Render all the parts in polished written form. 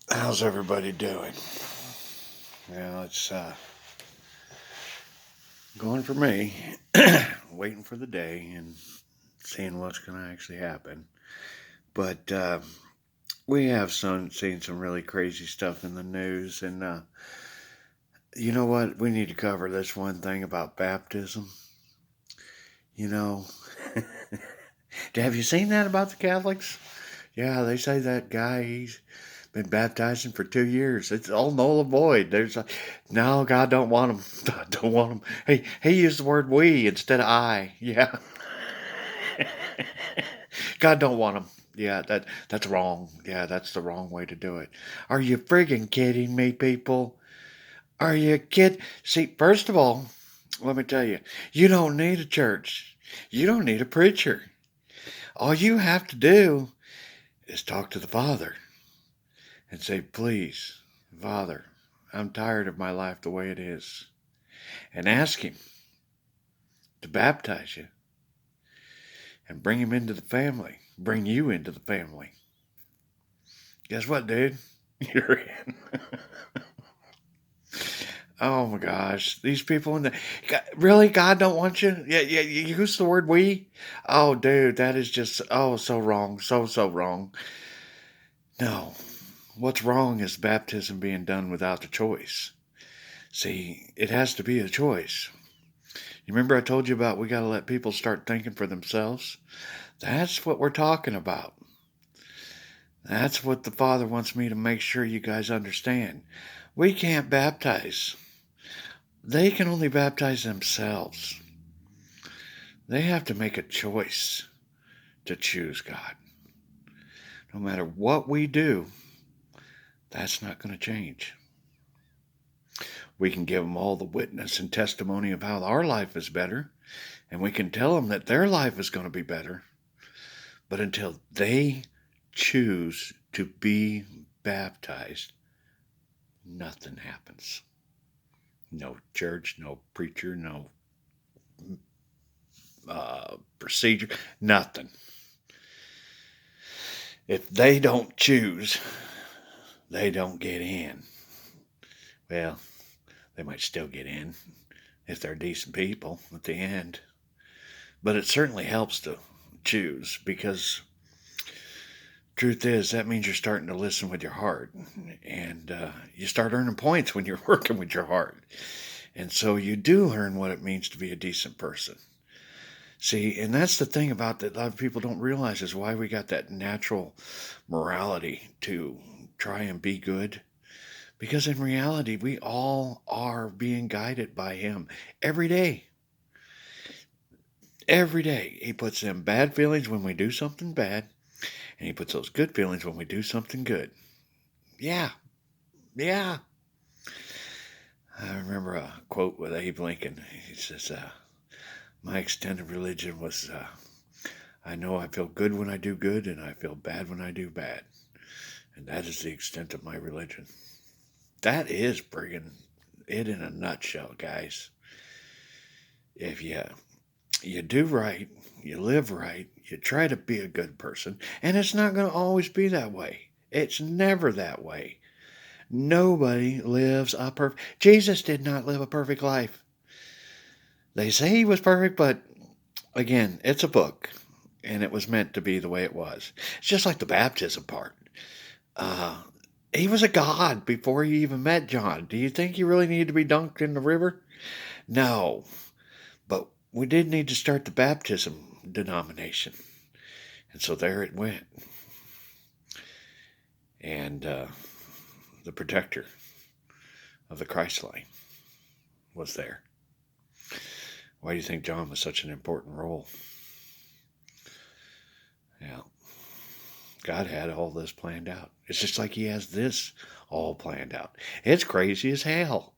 How's everybody doing? It's going for me. Waiting for the day and seeing what's going to actually happen. But we have seen some really crazy stuff in the news, and you know what? We need to cover this one thing about baptism. You know, have you seen that about the Catholics? Yeah, they say that guy he's been baptizing for 2 years. It's all null and void. There's no God don't want him. Don't want him. He used the word we instead of I. Yeah, God don't want him. Yeah, that's wrong. Yeah, that's the wrong way to do it. Are you friggin' kidding me, people? Are you kid? See, first of all, let me tell you, you don't need a church. You don't need a preacher. All you have to do is talk to the Father and say, please, Father, I'm tired of my life the way it is. And ask Him to baptize you and bring Him into the family, bring you into the family. Guess what, dude? You're in. Oh my gosh, these people in the really God don't want you. Yeah, yeah. You use the word we. Oh, dude, that is just so wrong, so wrong. No, what's wrong is baptism being done without the choice. See, it has to be a choice. You remember I told you about we got to let people start thinking for themselves? That's what we're talking about. That's what the Father wants me to make sure you guys understand. We can't baptize. They can only baptize themselves. They have to make a choice to choose God. No matter what we do, that's not going to change. We can give them all the witness and testimony of how our life is better, and we can tell them that their life is going to be better. But until they choose to be baptized, nothing happens. No church, no preacher, no procedure, nothing. If they don't choose, they don't get in. Well, they might still get in if they're decent people at the end. But it certainly helps to choose because truth is that means you're starting to listen with your heart and you start earning points when you're working with your heart. And so you do learn what it means to be a decent person. See, and that's the thing about that a lot of people don't realize is why we got that natural morality to try and be good. Because in reality, we all are being guided by Him every day. Every day. He puts them bad feelings when we do something bad, and He puts those good feelings when we do something good. Yeah, yeah. I remember a quote with Abe Lincoln. He says, my extended religion was I know I feel good when I do good, and I feel bad when I do bad. And that is the extent of my religion. That is bringing it in a nutshell, guys. If you do right, you live right, you try to be a good person, and it's not going to always be that way. It's never that way. Nobody lives a perfect. Jesus did not live a perfect life. They say He was perfect, but again, it's a book, and it was meant to be the way it was. It's just like the baptism part. Uh, he was a god before he even met John. Do you think he really needed to be dunked in the river? No, but we did need to start the baptism denomination. And so there it went. And the protector of the Christ line was there. Why do you think John was such an important role? Yeah, God had all this planned out. It's just like He has this all planned out. It's crazy as hell.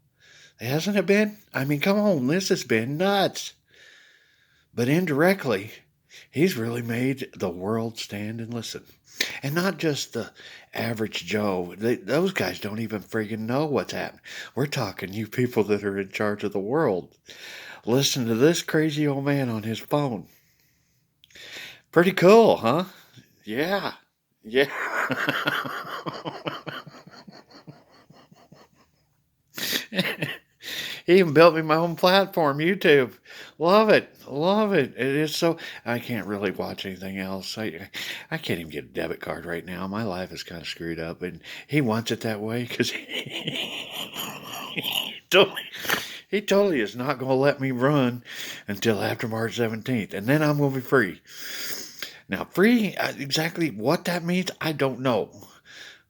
Hasn't it been? I mean, come on, this has been nuts. But indirectly, He's really made the world stand and listen. And not just the average Joe. Those guys don't even friggin' know what's happening. We're talking you people that are in charge of the world. Listen to this crazy old man on his phone. Pretty cool, huh? Yeah. Yeah. He even built me my own platform, YouTube. Love it. Love it. It is so I can't really watch anything else. I can't even get a debit card right now. My life is kind of screwed up, and he wants it that way because totally, he totally is not going to let me run until after March 17th, and then I'm going to be free. Now, free, exactly what that means, I don't know.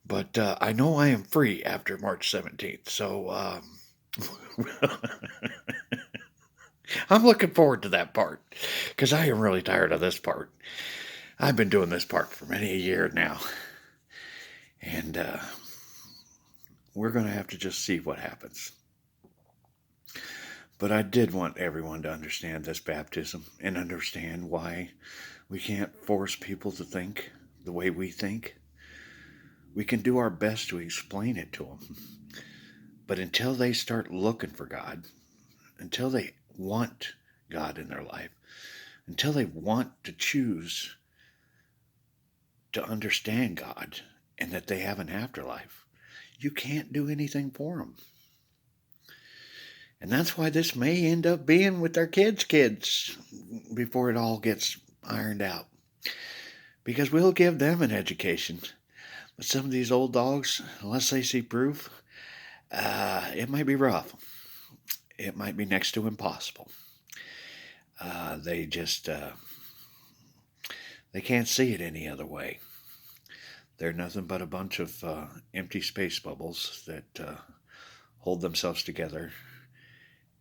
But I know I am free after March 17th. So I'm looking forward to that part because I am really tired of this part. I've been doing this part for many a year now. And we're going to have to just see what happens. But I did want everyone to understand this baptism and understand why we can't force people to think the way we think. We can do our best to explain it to them. But until they start looking for God, until they want God in their life, until they want to choose to understand God and that they have an afterlife, you can't do anything for them. And that's why this may end up being with their kids' kids before it all gets ironed out. Because we'll give them an education. But some of these old dogs, unless they see proof, it might be rough. It might be next to impossible. They just, they can't see it any other way. They're nothing but a bunch of empty space bubbles that hold themselves together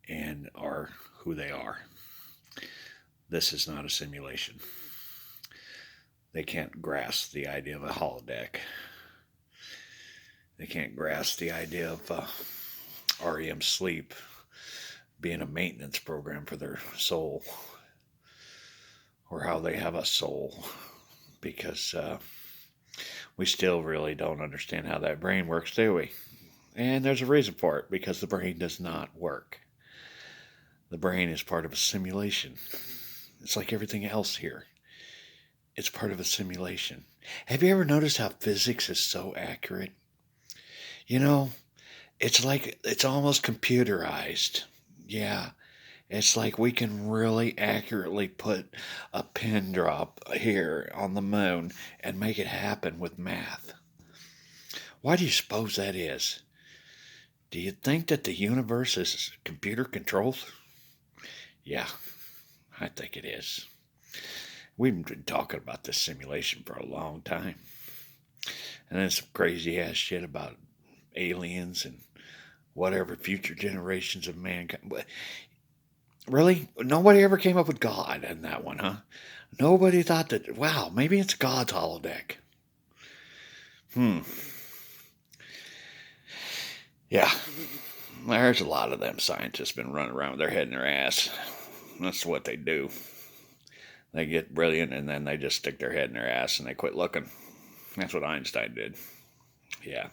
and are who they are. This is not a simulation. They can't grasp the idea of a holodeck. They can't grasp the idea of REM sleep being a maintenance program for their soul, or how they have a soul, because we still really don't understand how that brain works, do we? And there's a reason for it, because the brain does not work. The brain is part of a simulation. It's like everything else here. It's part of a simulation. Have you ever noticed how physics is so accurate? You know, it's like it's almost computerized. Yeah, it's like we can really accurately put a pin drop here on the moon and make it happen with math. Why do you suppose that is? Do you think that the universe is computer controlled? Yeah, I think it is. We've been talking about this simulation for a long time. And then some crazy ass shit about aliens and whatever future generations of mankind. Really? Nobody ever came up with God in that one, huh? Nobody thought that, wow, maybe it's God's holodeck. Yeah. There's a lot of them scientists been running around with their head in their ass. That's what they do. They get brilliant and then they just stick their head in their ass and they quit looking. That's what Einstein did. Yeah.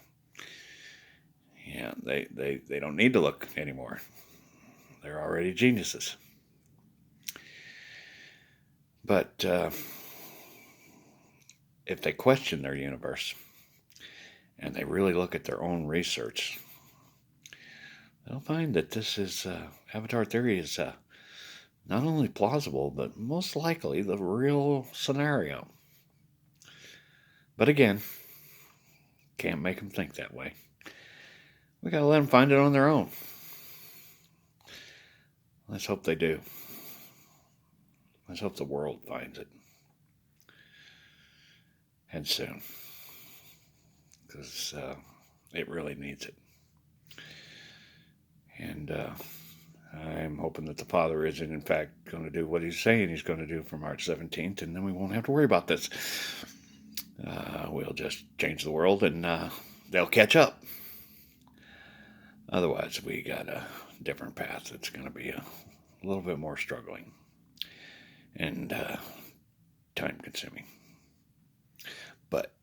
Yeah, they don't need to look anymore. They're already geniuses. But if they question their universe and they really look at their own research, they'll find that this is Avatar theory is not only plausible, but most likely the real scenario. But again, can't make them think that way. We gotta let them find it on their own. Let's hope they do. Let's hope the world finds it. And soon. Because it really needs it. And I'm hoping that the Father is in fact going to do what he's saying he's going to do for March 17th, and then we won't have to worry about this. We'll just change the world and they'll catch up. Otherwise, we got a different path that's going to be a little bit more struggling and time consuming. But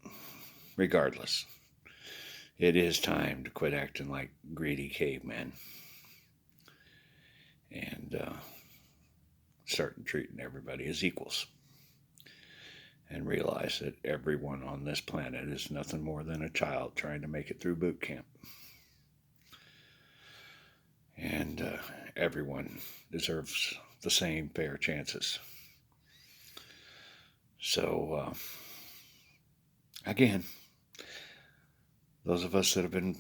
regardless, it is time to quit acting like greedy cavemen and start treating everybody as equals. And realize that everyone on this planet is nothing more than a child trying to make it through boot camp. And everyone deserves the same fair chances. So, again, those of us that have been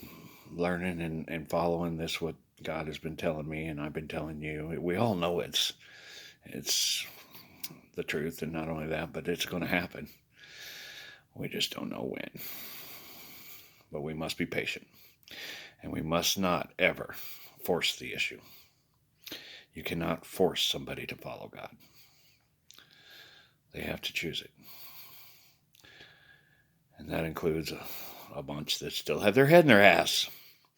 learning and following this, what God has been telling me and I've been telling you, we all know it's the truth, and not only that, but it's going to happen. We just don't know when. But we must be patient, and we must not ever force the issue. You cannot force somebody to follow God. They have to choose it. And that includes a bunch that still have their head in their ass.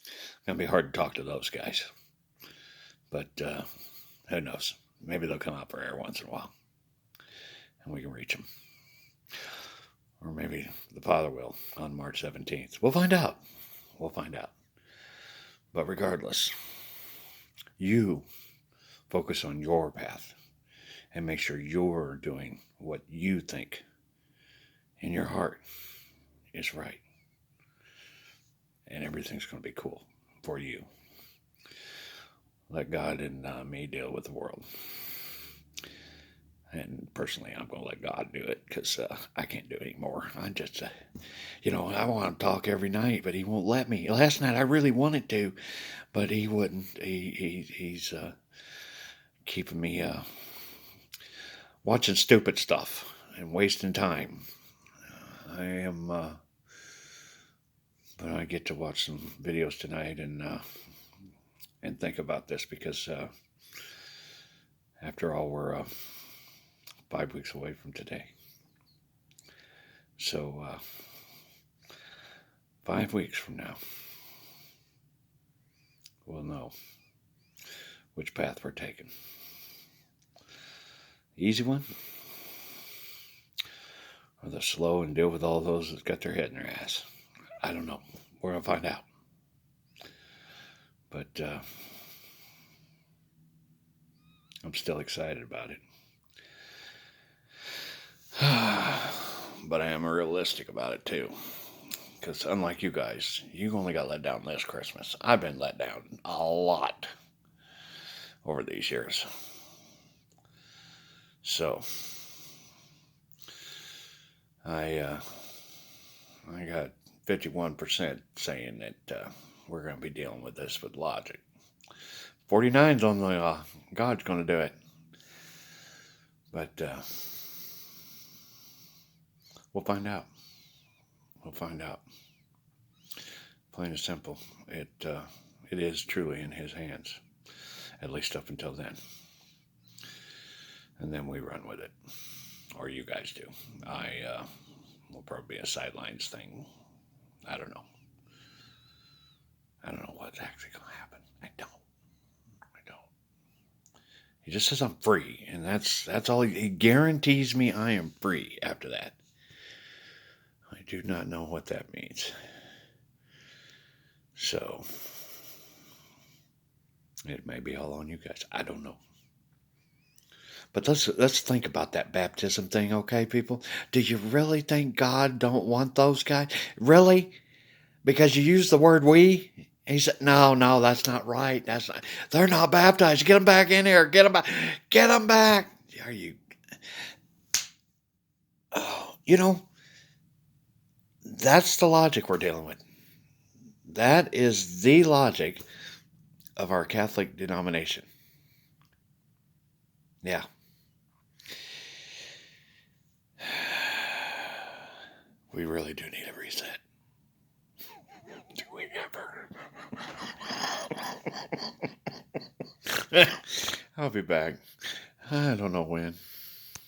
It's going to be hard to talk to those guys. But who knows? Maybe they'll come out for air once in a while, and we can reach them. Or maybe the Father will on March 17th. We'll find out. We'll find out. But regardless, you focus on your path and make sure you're doing what you think in your heart is right. And everything's going to be cool for you. Let God and me deal with the world. And personally, I'm going to let God do it because I can't do it anymore. I just, I want to talk every night, but He won't let me. Last night I really wanted to, but He wouldn't. He's keeping me watching stupid stuff and wasting time. I am, but I get to watch some videos tonight and think about this because after all, we're 5 weeks away from today. So 5 weeks from now, we'll know which path we're taking. The easy one, or the slow and deal with all those that got their head in their ass. I don't know. We're going to find out. But I'm still excited about it. But I am realistic about it too. Because unlike you guys, you only got let down this Christmas. I've been let down a lot over these years. So I got 51% saying that we're going to be dealing with this with logic. 49's on the God's going to do it. But we'll find out. We'll find out. Plain and simple. It is truly in His hands, at least up until then. And then we run with it, or you guys do. Will probably be a sidelines thing. I don't know. I don't know what's actually going to happen. I don't. He just says I'm free, and that's all. He guarantees me I am free after that. I do not know what that means. So it may be all on you guys. I don't know. But let's think about that baptism thing, okay, people? Do you really think God don't want those guys? Really? Because you use the word we? He said, no, that's not right. They're not baptized. Get them back in here. Get them back. Get them back. Are you? Oh, that's the logic we're dealing with. That is the logic of our Catholic denomination. Yeah. We really do need a reset. Do we ever? I'll be back. I don't know when.